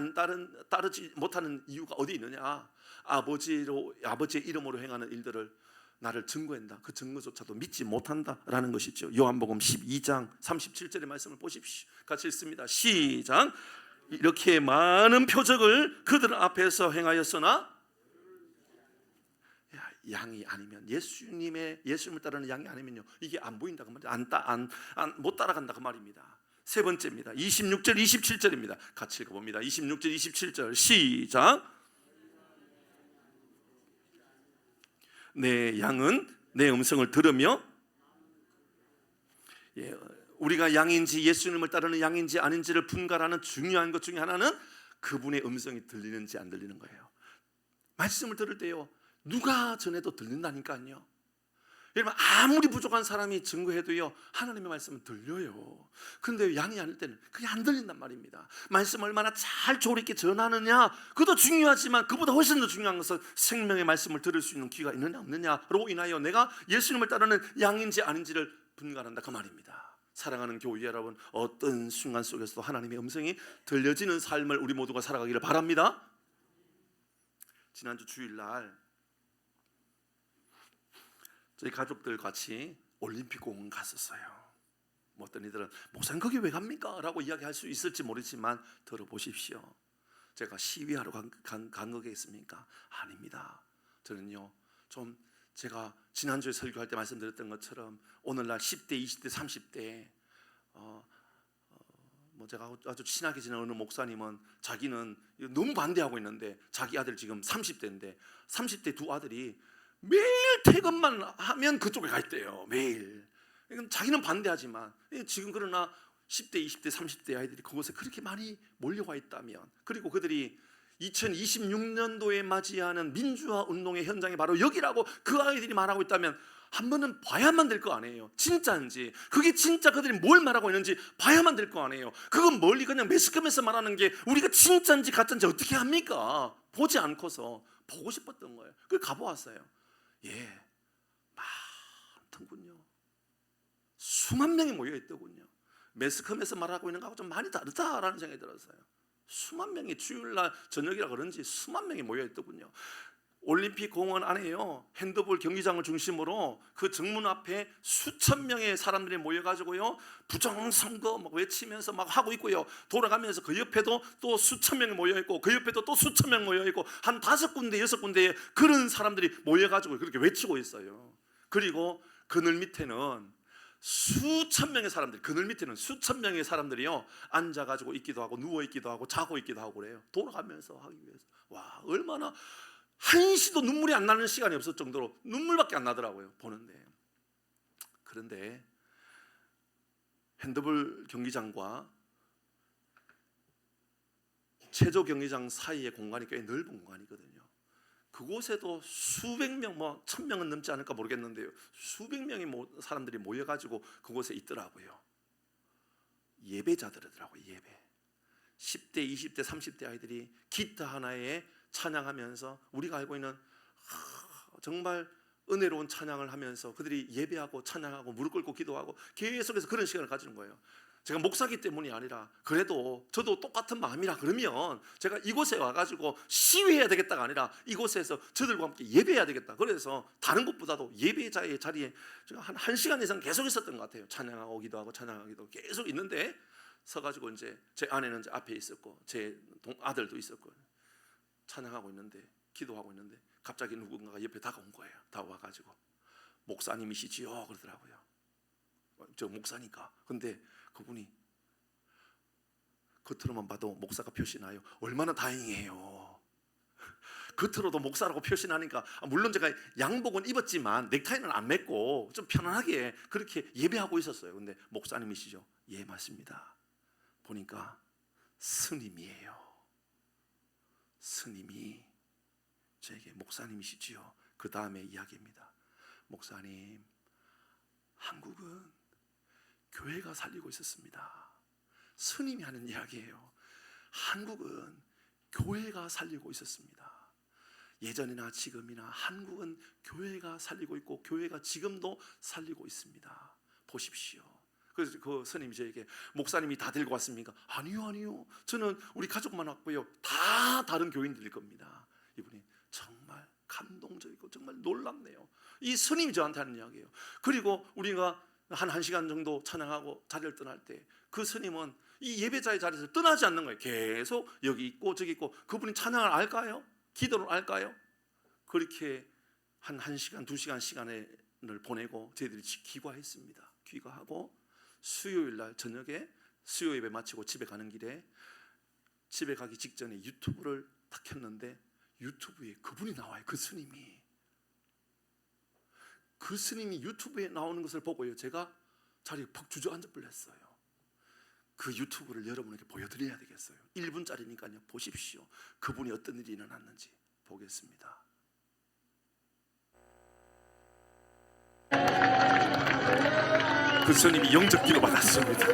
따르지 못하는 이유가 어디 있느냐? 아버지의 이름으로 행하는 일들을 나를 증거한다. 그 증거조차도 믿지 못한다라는 것이죠. 요한복음 12장 37절의 말씀을 보십시오. 같이 읽습니다. 시작. 이렇게 많은 표적을 그들 앞에서 행하였으나 양이 아니면, 예수님을 따르는 양이 아니면요, 이게 안 보인다 그 말이에요. 못 따라간다 그 말입니다. 세 번째입니다. 26절 27절입니다. 같이 읽어봅니다. 26절 27절 시작. 내 양은 내 음성을 들으며, 우리가 양인지 예수님을 따르는 양인지 아닌지를 분간하는 중요한 것 중에 하나는 그분의 음성이 들리는지 안 들리는 거예요. 말씀을 들을 때요, 누가 전해도 들린다니까요. 여러분, 아무리 부족한 사람이 증거해도요, 하나님의 말씀은 들려요. 그런데 양이 아닐 때는 그게 안 들린단 말입니다. 말씀 얼마나 잘 조리 있게 전하느냐, 그것도 중요하지만 그보다 훨씬 더 중요한 것은 생명의 말씀을 들을 수 있는 귀가 있느냐 없느냐로 인하여 내가 예수님을 따르는 양인지 아닌지를 분간한다 그 말입니다. 사랑하는 교회 여러분, 어떤 순간 속에서도 하나님의 음성이 들려지는 삶을 우리 모두가 살아가기를 바랍니다. 지난주 주일날 저희 가족들 같이 올림픽 공원 갔었어요. 어떤 이들은 목사님 거기 왜 갑니까? 라고 이야기할 수 있을지 모르지만 들어보십시오. 제가 시위하러 간 거겠습니까? 아닙니다. 저는요, 좀 제가 지난주에 설교할 때 말씀드렸던 것처럼 오늘날 10대, 20대, 30대 제가 아주 친하게 지낸 어느 목사님은 자기는 너무 반대하고 있는데, 자기 아들 지금 30대인데 30대 두 아들이 매일 퇴근만 하면 그쪽에 가 있대요. 매일. 자기는 반대하지만 지금 그러나 10대, 20대, 30대 아이들이 그곳에 그렇게 많이 몰려와 있다면, 그리고 그들이 2026년도에 맞이하는 민주화 운동의 현장이 바로 여기라고 그 아이들이 말하고 있다면 한 번은 봐야만 될 거 아니에요. 진짜인지, 그게 진짜 그들이 뭘 말하고 있는지 봐야만 될 거 아니에요. 그건 멀리 그냥 매스컴에서 말하는 게 우리가 진짜인지 가짜인지 어떻게 합니까? 보지 않고서 보고 싶었던 거예요. 그걸 가보았어요. 많더군요. 수만 명이 모여있더군요. 매스컴에서 말하고 있는 거하고 좀 많이 다르다라는 생각이 들었어요. 수만 명이, 주일날 저녁이라 그런지 수만 명이 모여있더군요. 올림픽 공원 안에요, 핸드볼 경기장을 중심으로 그 정문 앞에 수천 명의 사람들이 모여가지고요, 부정선거 막 외치면서 막 하고 있고요, 돌아가면서 그 옆에도 또 수천 명이 모여있고 그 옆에도 또 수천 명 모여있고 한 5군데 6군데에 그런 사람들이 모여가지고 그렇게 외치고 있어요. 그리고 그늘 밑에는 수천 명의 사람들이, 그늘 밑에는 수천 명의 사람들이요, 앉아가지고 있기도 하고 누워있기도 하고 자고 있기도 하고 그래요. 돌아가면서 하기 위해서. 와, 얼마나 한시도 눈물이 안 나는 시간이 없을 정도로 눈물밖에 안 나더라고요, 보는데. 그런데 핸드볼 경기장과 체조 경기장 사이의 공간이 꽤 넓은 공간이거든요. 그곳에도 수백 명, 뭐 1000명은 넘지 않을까 모르겠는데요, 수백 명의 사람들이 모여가지고 그곳에 있더라고요. 예배자들이더라고요. 예배. 10대, 20대, 30대 아이들이 기타 하나에 찬양하면서 우리가 알고 있는 정말 은혜로운 찬양을 하면서 그들이 예배하고 찬양하고 무릎 꿇고 기도하고 계속해서 그런 시간을 가지는 거예요. 제가 목사기 때문이 아니라 그래도 저도 똑같은 마음이라 그러면 제가 이곳에 와가지고 시위해야 되겠다가 아니라 이곳에서 저들과 함께 예배해야 되겠다. 그래서 다른 곳보다도 예배자의 자리에 제가 한 1시간 이상 계속 있었던 것 같아요. 찬양하고 기도하고 찬양하고 기도 계속 있는데, 서가지고 이제 제 아내는 이제 앞에 있었고 제 아들도 있었고 찬양하고 있는데, 기도하고 있는데 갑자기 누군가가 옆에 다가온 거예요. 다가와가지고 목사님이시지요 그러더라고요. 저 목사니까. 근데 그분이 겉으로만 봐도 목사가 표시나요? 얼마나 다행이에요. 겉으로도 목사라고 표시나니까, 물론 제가 양복은 입었지만 넥타이는 안 맸고 좀 편안하게 그렇게 예배하고 있었어요. 근데 목사님이시죠? 예, 맞습니다. 보니까 스님이에요. 스님이 저에게 목사님이시지요. 그 다음에 이야기입니다. 목사님, 한국은 교회가 살리고 있었습니다. 스님이 하는 이야기예요. 한국은 교회가 살리고 있었습니다. 예전이나 지금이나 한국은 교회가 살리고 있고 교회가 지금도 살리고 있습니다. 보십시오. 그래서 그 스님이 저에게, 목사님이 다 데리고 왔습니까? 아니요. 저는 우리 가족만 왔고요. 다 다른 교인들일 겁니다. 이분이 정말 감동적이고 정말 놀랍네요. 이 스님이 저한테 하는 이야기예요. 그리고 우리가 한 1시간 정도 찬양하고 자리를 떠날 때 그 스님은 이 예배자의 자리에서 떠나지 않는 거예요. 계속 여기 있고 저기 있고. 그분이 찬양을 알까요? 기도를 알까요? 그렇게 한 1시간 2시간 시간을 보내고 저희들이 귀가했습니다. 귀가하고 수요일 날 저녁에 수요 예배 마치고 집에 가는 길에, 집에 가기 직전에 유튜브를 딱 켰는데 유튜브에 그분이 나와요. 그 스님이. 그 스님이 유튜브에 나오는 것을 보고요, 제가 자리에 퍽 주저앉아 버렸어요. 그 유튜브를 여러분에게 보여드려야 되겠어요. 1분짜리니까요. 보십시오. 그분이 어떤 일이 일어났는지 보겠습니다. 그 스님이 영접 기도 받았습니다.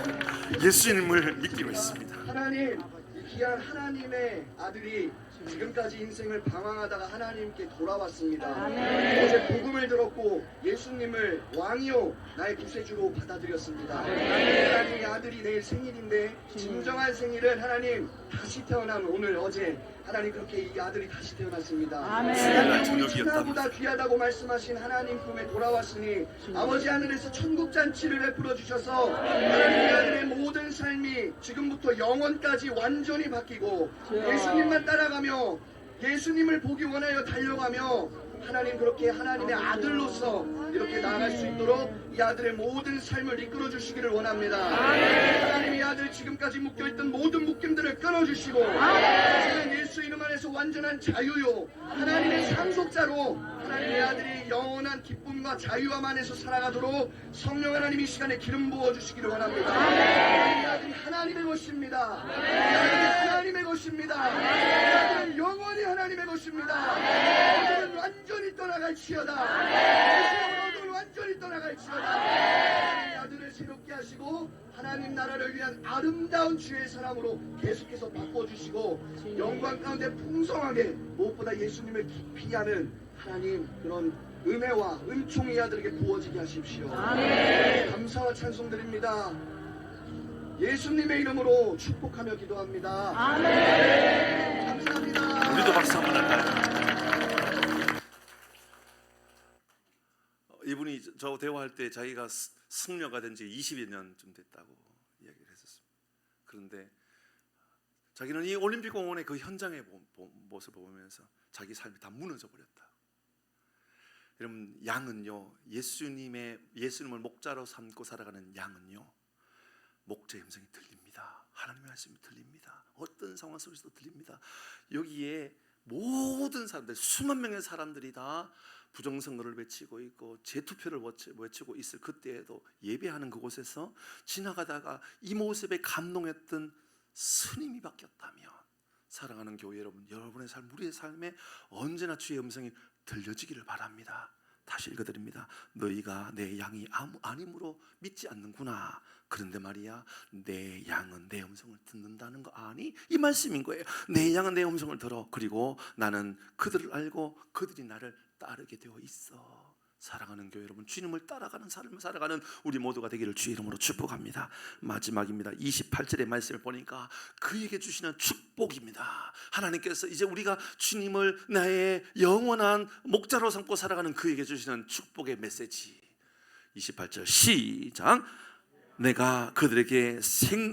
예수님을 믿기로 했습니다. 하나님, 이 귀한 하나님의 아들이 지금까지 인생을 방황하다가 하나님께 돌아왔습니다. 어제 복음을 들었고 예수님을 왕이요 나의 구세주로 받아들였습니다. 하나님의 아들이 내일 생일인데 진정한 생일은 하나님 다시 태어난 오늘, 어제 하나님 그렇게 이 아들이 다시 태어났습니다. 하나님 천하보다 귀하다고 말씀하신 하나님 품에 돌아왔으니 아버지 하늘에서 천국잔치를 베풀어 주셔서 하나님의 아들의 모든 삶이 지금부터 영원까지 완전히 바뀌고 예수님만 따라가며 예수님을 보기 원하여 달려가며 하나님 그렇게 하나님의 아들로서 이렇게 나아갈 수 있도록 이 아들의 모든 삶을 이끌어 주시기를 원합니다. 하나님 이 아들 지금까지 묶여있던 모든 묶임들을 끊어주시고 이제는 예수 이름 안에서 완전한 자유요 하나님의 상속자로 하나님의 아들이 영원한 기쁨과 자유함 안에서 살아가도록 성령 하나님 이 시간에 기름 부어주시기를 원합니다. 이 아들이 하나님의 것입니다. 이 아들이 하나님의 것입니다. 이 아들은 영원히 하나님의 것입니다. 어제는 완전히 떠나갈지어다. 예수님은 완전히 떠나갈지어다. 이 아들을 새롭게 하시고 하나님 나라를 위한 아름다운 주의 사람으로 계속해서 바꿔주시고 영광 가운데 풍성하게 무엇보다 예수님을 깊이 아는 하나님 그런 은혜와 은총이 아들에게 부어지게 하십시오. 감사와 찬송 드립니다. 예수님의 이름으로 축복하며 기도합니다. 감사합니다. 우리도 박수 한번 할까요? 저 대화할 때 자기가 승려가 된 지 20여 년쯤 됐다고 이야기를 했었습니다. 그런데 자기는 이 올림픽 공원의 그 현장의 모습을 보면서 자기 삶이 다 무너져 버렸다. 여러분, 양은요, 예수님을 목자로 삼고 살아가는 양은요, 목자의 음성이 들립니다. 하나님의 말씀이 들립니다. 어떤 상황 속에서도 들립니다. 여기에 모든 사람들, 수만 명의 사람들이 다 부정선거를 외치고 있고 재투표를 외치고 있을 그때에도 예배하는 그곳에서 지나가다가 이 모습에 감동했던 스님이 바뀌었다면, 사랑하는 교회 여러분, 여러분의 삶, 우리의 삶에 언제나 주의 음성이 들려지기를 바랍니다. 다시 읽어드립니다. 너희가 내 양이 아님으로 믿지 않는구나. 그런데 말이야, 내 양은 내 음성을 듣는다는 거 아니? 이 말씀인 거예요. 내 양은 내 음성을 들어. 그리고 나는 그들을 알고 그들이 나를 따르게 되어 있어. 사랑하는 교회 여러분, 주님을 따라가는 삶을 살아가는 우리 모두가 되기를 주의 이름으로 축복합니다. 마지막입니다. 28절의 말씀을 보니까 그에게 주시는 축복입니다. 하나님께서 이제 우리가 주님을 나의 영원한 목자로 삼고 살아가는 그에게 주시는 축복의 메시지. 28절 시작. 내가 그들에게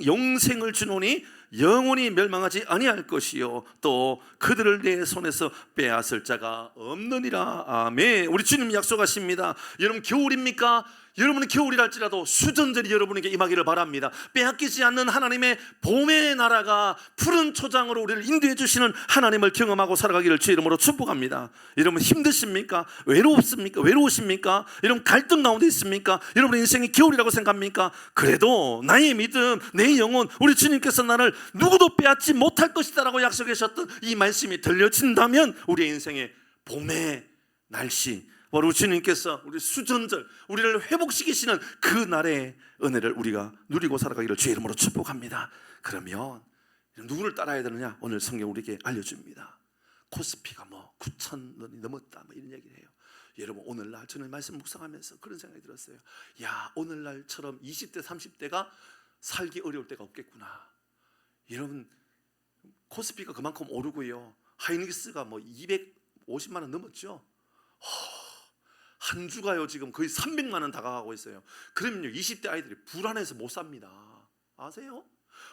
영생을 주노니 영원히 멸망하지 아니할 것이요 또 그들을 내 손에서 빼앗을 자가 없느니라. 아멘. 우리 주님 약속하십니다. 여러분, 겨울입니까? 여러분은 겨울이랄지라도 수전절이 여러분에게 임하기를 바랍니다. 빼앗기지 않는 하나님의 봄의 나라가 푸른 초장으로 우리를 인도해 주시는 하나님을 경험하고 살아가기를 주의 이름으로 축복합니다. 여러분, 힘드십니까? 외로우십니까? 여러분, 갈등 가운데 있습니까? 여러분의 인생이 겨울이라고 생각합니까? 그래도 나의 믿음, 내 영혼, 우리 주님께서 나를 누구도 빼앗지 못할 것이다 라고 약속하셨던 이 말씀이 들려진다면 우리의 인생의 봄의 날씨, 바로 주님께서 우리 수전절, 우리를 회복시키시는 그 날의 은혜를 우리가 누리고 살아가기를 주의 이름으로 축복합니다. 그러면 누구를 따라야 되느냐? 오늘 성경 우리에게 알려줍니다. 코스피가 9,000원이 넘었다 이런 얘기를 해요. 여러분, 오늘날 저는 말씀 묵상하면서 그런 생각이 들었어요. 야, 오늘날처럼 20대 30대가 살기 어려울 때가 없겠구나. 여러분, 코스피가 그만큼 오르고요, 하이닉스가 250만 원 넘었죠. 한 주가요 지금 거의 300만 원 다가가고 있어요. 그러면요 20대 아이들이 불안해서 못 삽니다. 아세요?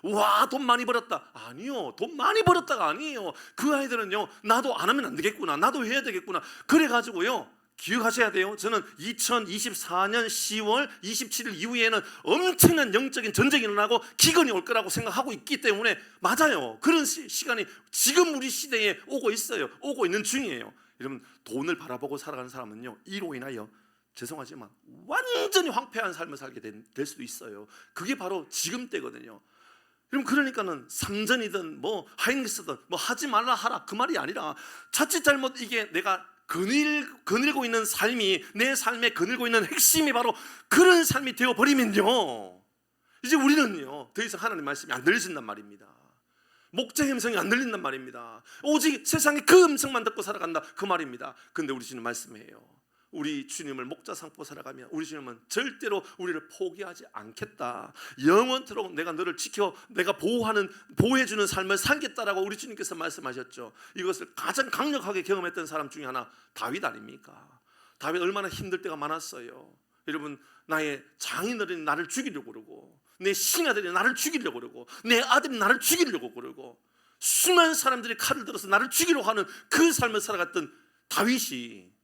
와, 돈 많이 벌었다. 아니요, 돈 많이 벌었다가 아니에요. 그 아이들은요, 나도 안 하면 안 되겠구나, 나도 해야 되겠구나, 그래가지고요, 기억하셔야 돼요. 저는 2024년 10월 27일 이후에는 엄청난 영적인 전쟁이 일어나고 기근이 올 거라고 생각하고 있기 때문에, 맞아요, 그런 시간이 지금 우리 시대에 오고 있어요. 오고 있는 중이에요. 여러분, 돈을 바라보고 살아가는 사람은요, 이로 인하여 죄송하지만 완전히 황폐한 삶을 살게 될 수도 있어요. 그게 바로 지금 때거든요. 여러분, 그러니까는 삼전이든 하이닉스든 하지 말라 하라 그 말이 아니라, 자칫 잘못 이게 내가 거닐고 있는 삶이, 내 삶에 거닐고 있는 핵심이 바로 그런 삶이 되어버리면요, 이제 우리는요 더 이상 하나님 말씀이 안 들려진단 말입니다. 목자의 음성이 안 들린단 말입니다. 오직 세상에 그 음성만 듣고 살아간다 그 말입니다. 그런데 우리 주님 말씀이에요. 우리 주님을 목자 삼고 살아가면 우리 주님은 절대로 우리를 포기하지 않겠다. 영원토록 내가 너를 지켜, 내가 보호해주는 삶을 살겠다라고 우리 주님께서 말씀하셨죠. 이것을 가장 강력하게 경험했던 사람 중에 하나 다윗 아닙니까? 다윗 얼마나 힘들 때가 많았어요. 여러분, 나의 장인어른이 나를 죽이려고 그러고, 내 신하들이 나를 죽이려고 그러고, 내 아들이 나를 죽이려고 그러고, 수많은 사람들이 칼을 들어서 나를 죽이려고 하는 그 삶을 살아갔던 다윗이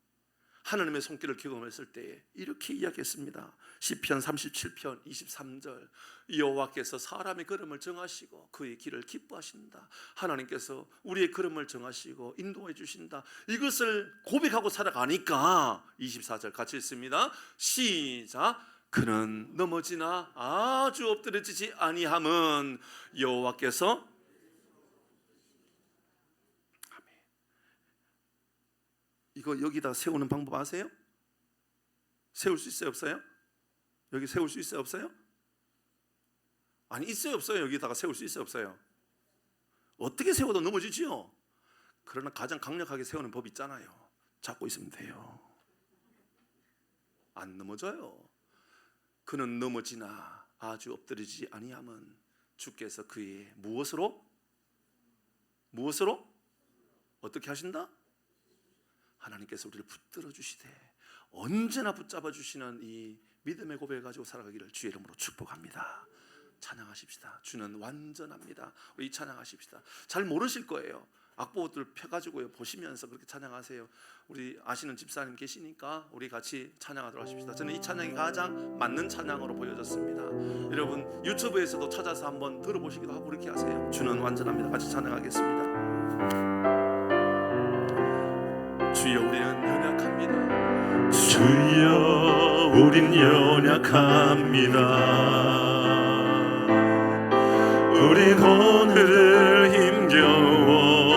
하나님의 손길을 경험했을 때에 이렇게 이야기했습니다. 시편 37편 23절. 여호와께서 사람의 걸음을 정하시고 그의 길을 기뻐하신다. 하나님께서 우리의 걸음을 정하시고 인도해 주신다. 이것을 고백하고 살아가니까 24절 같이 읽습니다. 시작. 그는 넘어지나 아주 엎드러지지 아니함은 여호와께서, 이거 여기다 세우는 방법 아세요? 세울 수 있어요, 없어요? 여기 세울 수 있어요, 없어요? 아니, 있어요, 없어요? 여기다가 세울 수 있어요, 없어요? 어떻게 세워도 넘어지지요. 그러나 가장 강력하게 세우는 법이 있잖아요. 잡고 있으면 돼요. 안 넘어져요. 그는 넘어지나 아주 엎드리지 아니함은 주께서 그의 무엇으로 어떻게 하신다? 하나님께서 우리를 붙들어 주시되 언제나 붙잡아 주시는 이 믿음의 고백을 가지고 살아가기를 주의 이름으로 축복합니다. 찬양하십시다. 주는 완전합니다. 우리 찬양하십시다. 잘 모르실 거예요. 악보들 펴가지고요 보시면서 그렇게 찬양하세요. 우리 아시는 집사님 계시니까 우리 같이 찬양하도록 하십시다. 저는 이 찬양이 가장 맞는 찬양으로 보여졌습니다. 여러분 유튜브에서도 찾아서 한번 들어보시기도 하고 그렇게 하세요. 주는 완전합니다. 같이 찬양하겠습니다. 주여 우리는 연약합니다. 주여 우린 연약합니다. 우린 오늘을 힘겨워합니다.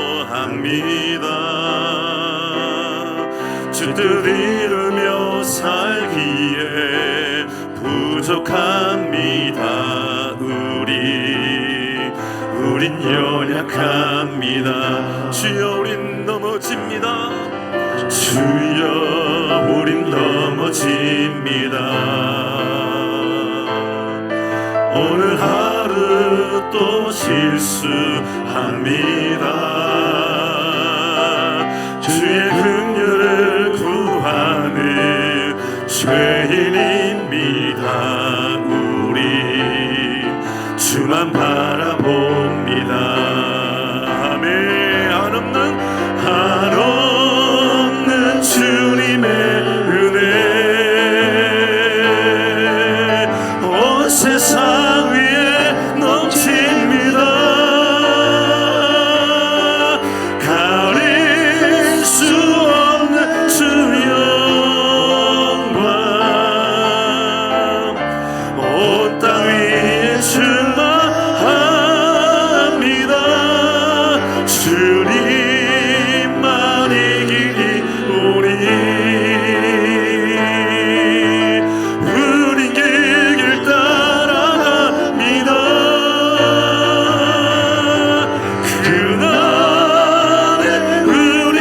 주 뜻 이루며 살기에 부족합니다. 우린 연약합니다. 주여 우린 넘어집니다. 주여 우린 넘어집니다. 오늘 하루 또 실수합니다. 주의 긍휼을 구하는 죄인입니다. 우리 주만 바라봅니다. 아멘. 한없는 주님의 은혜 온 세상 위에 넘칩니다. 가릴 수 없는 주 영광 온 땅 위에 충만합니다. 주님만 이기니 우린 길 따라갑니다. 그날에 우리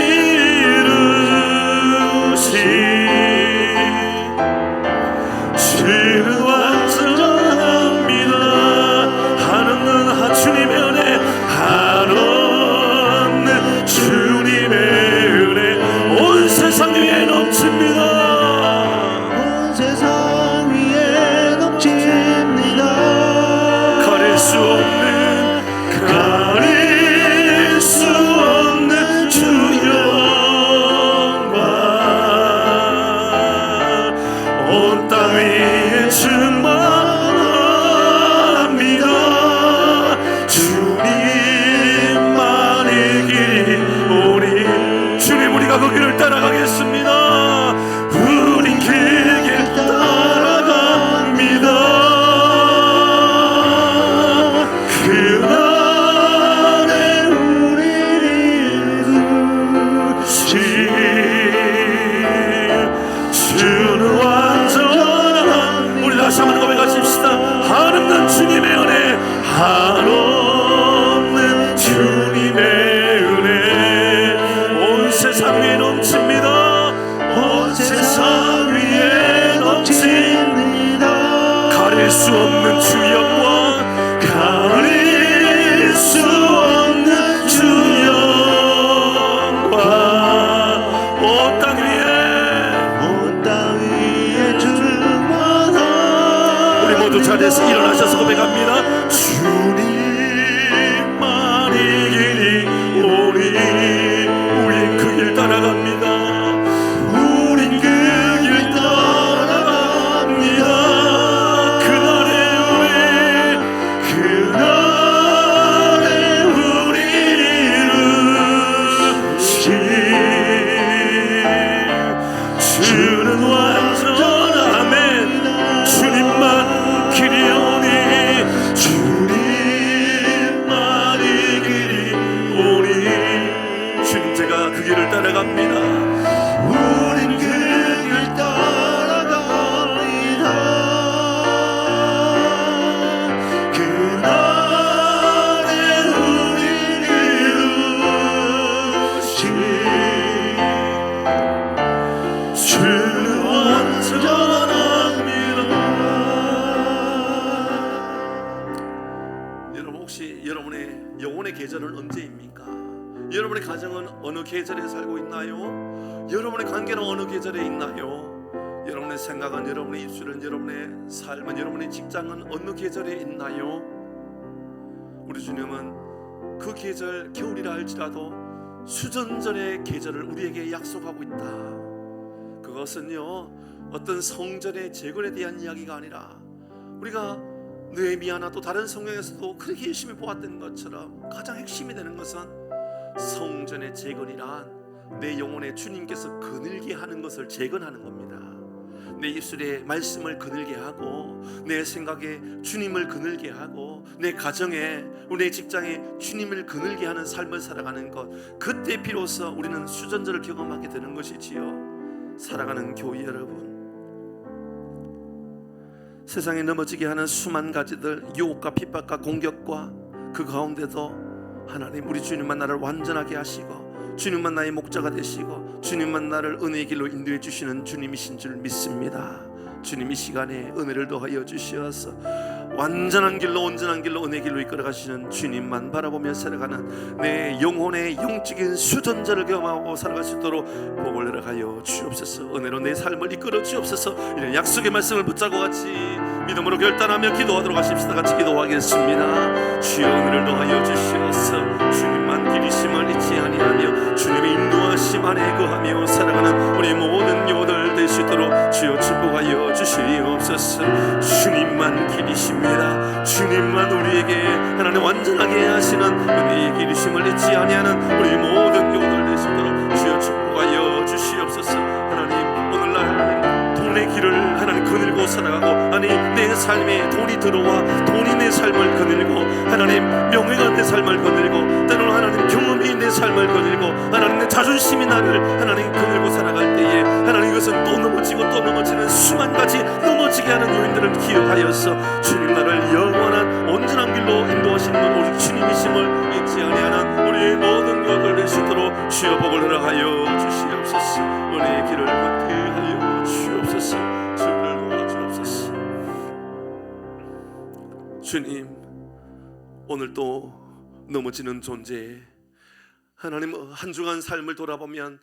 이루신 주는 완전합니다. 한없는 주님의 은혜 한없는 주님의 은혜 온 세상 위에 넘칩니다. 온 세상 위에 넘칩니다. 가릴 수 없는 주 영광 온 땅 위에 충만합니다. 주님만 이기니 우리 주님 우리가 그 길을 따라가겠습니다. 우린 길 따라갑니다. 그날에 우리를 이루신 주는 완전한 우리 다시 한번 고백하십시다. 한없는 주님의 은혜 한없는 주님의 은혜 온 세상 위에 넘칩니다. 온 세상 위에 넘칩니다. 가릴 수 없는 주 영광 가릴 수 없는 주 영광 온 땅 위에 충만한 우리 모두 자리에서 일어나셔서 고백합니다. 주님만 이기니 우린 그 길 따라갑니다. 우린 그 길 따라갑니다. 그날에 우리 이루신 주는 완전함에 주님만 길이오니 주님만 이기니 우리 주님 제가 그 길을 따라갑니다. 우린 그 길 따라갑니다. 그날에 우리 이루신 주는 완전합니다. 여러분 혹시 여러분의 영혼의 계절은 언제입니까? 여러분의 가정은 어느 계절에 살고 있나요? 여러분의 관계는 어느 계절에 있나요? 여러분의 생각은, 여러분의 입술은, 여러분의 삶은, 여러분의 직장은 어느 계절에 있나요? 우리 주님은 그 계절 겨울이라 할지라도 수전절의 계절을 우리에게 약속하고 있다. 그것은요, 어떤 성전의 재건에 대한 이야기가 아니라 우리가 느헤미야나 또 다른 성경에서도 그렇게 열심히 보았던 것처럼 가장 핵심이 되는 것은 성전의 재건이란 내 영혼에 주님께서 거늘게 하는 것을 재건하는 겁니다. 내 입술에 말씀을 거늘게 하고, 내 생각에 주님을 거늘게 하고, 내 가정에, 우리 직장에 주님을 거늘게 하는 삶을 살아가는 것, 그때 비로소 우리는 수전절을 경험하게 되는 것이지요. 사랑하는 교회 여러분, 세상에 넘어지게 하는 수만 가지들, 유혹과 핍박과 공격과 그 가운데도 하나님, 우리 주님만 나를 완전하게 하시고 주님만 나의 목자가 되시고 주님만 나를 은혜의 길로 인도해 주시는 주님이신 줄 믿습니다. 주님 이 시간에 은혜를 더하여 주시어서 완전한 길로, 온전한 길로, 은혜의 길로 이끌어 가시는 주님만 바라보며 살아가는 내 영혼의 영적인 수전절을 경험하고 살아갈 수 있도록 복을 허락하여 주옵소서. 은혜로 내 삶을 이끌어 주옵소서. 이런 약속의 말씀을 붙잡고 같이 믿음으로 결단하며 기도하도록 하십시다. 같이 기도하겠습니다. 주여 은혜를 더하여 주시옵소서. 주님만 길이심을 잊지 아니하며 주님의 인도하심 안에 거하며 살아가는 우리 모든 영혼들 될 수 있도록 주여 축복하여 주시옵소서. 주님만 길이십니다. 주님만 우리에게 하나님 완전하게 하시는 은혜의 길이심을 잊지 아니하는 우리 모든 영혼들 될 수 있도록 주여 축복하여 주시옵소서. 하나님, 오늘날 하나님 돈의 길을 하나님 거닐고 살아가고, 아니 내 삶에 돈이 들어와 돈이 내 삶을 거닐고, 하나님 명예가 내 삶을 거닐고, 때로는 하나님 경험이 내 삶을 거닐고, 하나님 내 자존심이 나를 하나님 거닐고 살아갈 때에 하나님 이것은 또 넘어지고 또 넘어지는 수만 가지 넘어지게 하는 요인들을 기억하여서 주님 나를 영원한 온전한 길로 인도하시는 분 오직 주님이심을 잊지 아니하는 우리의 모든 것을 낼 수 있도록 주여 복을 허락하여 주시옵소서. 은혜의 길을 걷게 하여 주옵소서. 주를 도와주옵소서. 주님, 오늘 또 넘어지는 존재, 하나님 한 주간 삶을 돌아보면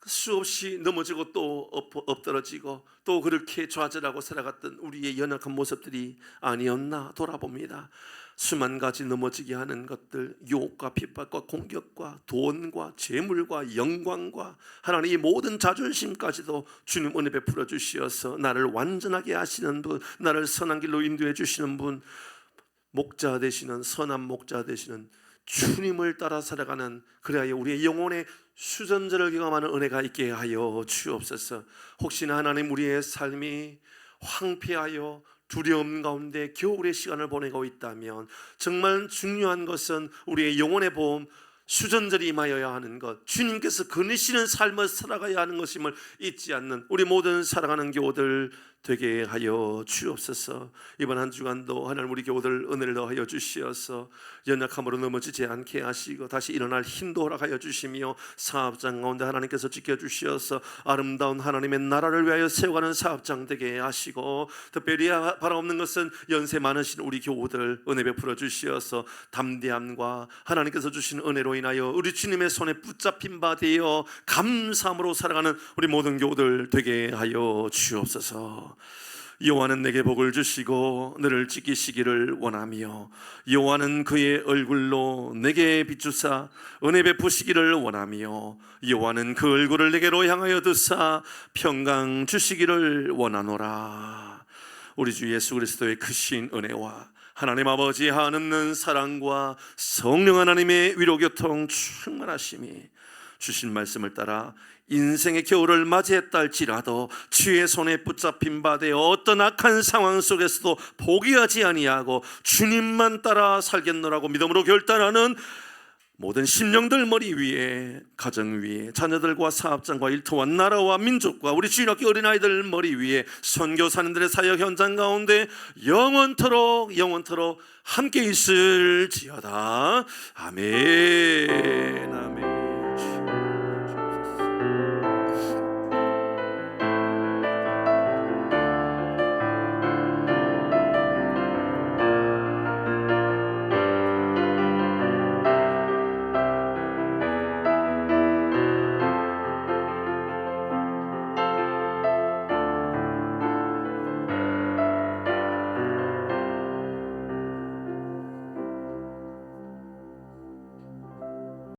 수없이 넘어지고 또 엎드러지고 또 그렇게 좌절하고 살아갔던 우리의 연약한 모습들이 아니었나 돌아봅니다. 수만 가지 넘어지게 하는 것들, 유혹과 핍박과 공격과 돈과 재물과 영광과 하나님 이 모든 자존심까지도 주님 은혜 베풀어 주시어서 나를 완전하게 하시는 분, 나를 선한 길로 인도해 주시는 분, 목자 되시는 선한 목자 되시는 주님을 따라 살아가는, 그래야 우리의 영혼의 수전절을 경험하는 은혜가 있게 하여 주옵소서. 혹시나 하나님 우리의 삶이 황폐하여 두려움 가운데 겨울의 시간을 보내고 있다면 정말 중요한 것은 우리의 영혼의 보험 수전절이 임하여야 하는 것, 주님께서 거니시는 삶을 살아가야 하는 것임을 잊지 않는 우리 모든 사랑하는 교우들 되게 하여 주옵소서. 이번 한 주간도 하나님 우리 교우들 은혜를 더하여 주시어서 연약함으로 넘어지지 않게 하시고 다시 일어날 힘도 허락하여 주시며 사업장 가운데 하나님께서 지켜주시어서 아름다운 하나님의 나라를 위하여 세워가는 사업장 되게 하시고, 특별히 바라옵는 것은 연세 많으신 우리 교우들 은혜 베풀어 주시어서 담대함과 하나님께서 주신 은혜로 인하여 우리 주님의 손에 붙잡힌 바 되어 감사함으로 살아가는 우리 모든 교우들 되게 하여 주옵소서. 여호와는 내게 복을 주시고 너를 지키시기를 원하며 여호와는 그의 얼굴로 내게 비추사 은혜 베푸시기를 원하며 여호와는 그 얼굴을 내게로 향하여 드사 평강 주시기를 원하노라. 우리 주 예수 그리스도의 크신 은혜와 하나님 아버지 한없는 사랑과 성령 하나님의 위로교통 충만하심이 주신 말씀을 따라 인생의 겨울을 맞이했다 할지라도 주의 손에 붙잡힌 바 되어 어떤 악한 상황 속에서도 포기하지 아니하고 주님만 따라 살겠노라고 믿음으로 결단하는 모든 심령들 머리 위에, 가정 위에, 자녀들과 사업장과 일터와 나라와 민족과 우리 주일학교 어린아이들 머리 위에, 선교사님들의 사역 현장 가운데 영원토록 함께 있을지어다. 아멘. 아멘.